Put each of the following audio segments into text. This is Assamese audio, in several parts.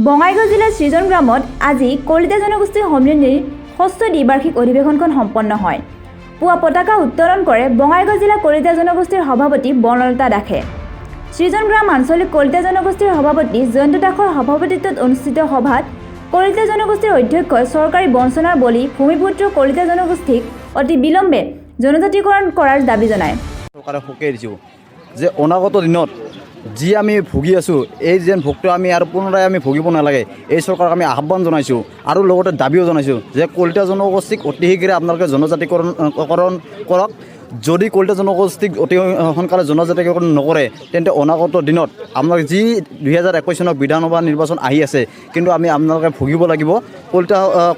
বঙাইগাঁও জিলাৰ সৃজন গ্ৰামত আজি কলিতা জনগোষ্ঠীৰ সন্মিলনীৰ ৬ষ্ঠ দ্বিবাৰ্ষিক অধিৱেশনখন সম্পন্ন হয়। পুৱা পতাকা উত্তোলন কৰে বঙাইগাঁও জিলা কলিতা জনগোষ্ঠীৰ সভাপতি বনলতা দাসে। সৃজন গ্ৰাম আঞ্চলিক কলিতা জনগোষ্ঠীৰ সভাপতি জয়ন্ত দাসৰ সভাপতিত্বত অনুষ্ঠিত সভাত কলিতা জনগোষ্ঠীৰ অধ্যক্ষই চৰকাৰী বঞ্চনাৰ বলি ভূমিপুত্ৰ কলিতা জনগোষ্ঠীক অতি বিলম্বে জনজাতিকৰণ কৰাৰ দাবী জনায়। চৰকাৰে সকীয়াই দিছোঁ যে অনাগত দিনত যি আমি ভুগি আছোঁ এই যেন ভোগটো আমি আৰু পুনৰাই আমি ভুগিব নালাগে, এই চৰকাৰক আমি আহ্বান জনাইছোঁ আৰু লগতে দাবীও জনাইছোঁ যে কলিতা জনগোষ্ঠীক অতি শীঘ্ৰে আপোনালোকে জনজাতিকৰণ কৰক। যদি কলিতা জনগোষ্ঠীক অতি সোনকালে জনজাতিকৰণ নকৰে তেন্তে অনাগত দিনত আপোনালোকে যি 2021 চনৰ বিধানসভা নিৰ্বাচন আহি আছে, কিন্তু আমি আপোনালোকে ভুগিব লাগিব।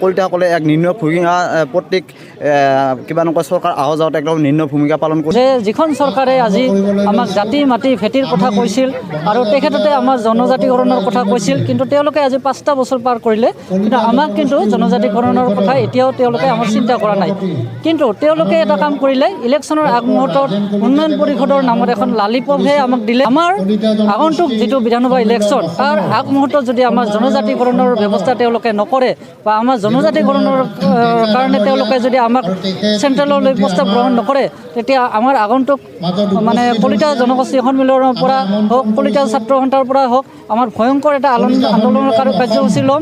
কলিতাসকলে এক নিৰ্ণয় ভূমিকা প্ৰত্যেক কিবা এনেকুৱা চৰকাৰ অহা যাওঁতে একদম নিৰ্ণয় ভূমিকা পালন কৰিছে। যিখন চৰকাৰে আজি আমাক জাতি মাটি ভেটিৰ কথা কৈছিল আৰু তেখেততে আমাৰ জনজাতিকৰণৰ কথা কৈছিল, কিন্তু তেওঁলোকে আজি 5টা বছৰ পাৰ কৰিলে, কিন্তু আমাক কিন্তু জনজাতিকৰণৰ কথা এতিয়াও তেওঁলোকে আমাৰ চিন্তা কৰা নাই। কিন্তু তেওঁলোকে এটা কাম কৰিলে, ইলেকশ্যনৰ আগমুহূৰ্তত উন্নয়ন পৰিষদৰ নামত এখন লালিপপহে আমাক দিলে। আমাৰ আগন্তুক যিটো বিধানসভা ইলেকশ্যন তাৰ আগমুহূৰ্তত যদি আমাৰ জনজাতিকৰণৰ ব্যৱস্থা তেওঁলোকে নকৰে বা আমাৰ জনজাতিকৰণৰ কাৰণে তেওঁলোকে যদি আমাক চেণ্ট্ৰেললৈ প্ৰস্তাৱ গ্ৰহণ নকৰে, তেতিয়া আমাৰ আগন্তুক মানে কলিতা জনগোষ্ঠী সন্মিলনৰ পৰা হওক, কলিতা ছাত্ৰ সন্থাৰ পৰা হওক, আমাৰ ভয়ংকৰ এটা আন্দোলনকাৰী কাৰ্যসূচী ল'ম।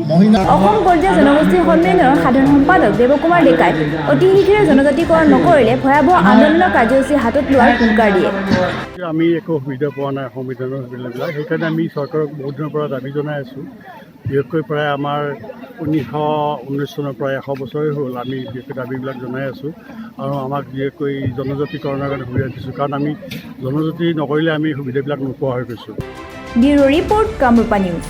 অসম কলিতা জনগোষ্ঠীৰ সন্মিলনৰ সাধাৰণ সম্পাদক দেৱকুমাৰ ডেকাই অতি শীঘ্ৰে জনজাতিকৰণ নকৰিলে ভয়াৱহ আন্দোলনৰ কাৰ্যসূচী হাতত লোৱাৰ হুংকাৰ দিয়ে। আমি একো সুবিধা পোৱা নাই সংবিধানৰ সুবিধাবিলাক, সেইকাৰণে আমি চৰকাৰক বহুত দিনৰ পৰা দাবী জনাই আছোঁ। বিশেষকৈ প্ৰায় আমাৰ 1919 চনৰ প্ৰায় 100 বছৰেই হ'ল আমি বিশেষকৈ দাবীবিলাক জনাই আছোঁ আৰু আমাক বিশেষকৈ জনজাতিকৰণৰ কাৰণে সুবিধা দিছোঁ, কাৰণ আমি জনজাতি নকৰিলে আমি সুবিধাবিলাক নোপোৱা হৈ গৈছোঁ। Bureau report Kamrupa news.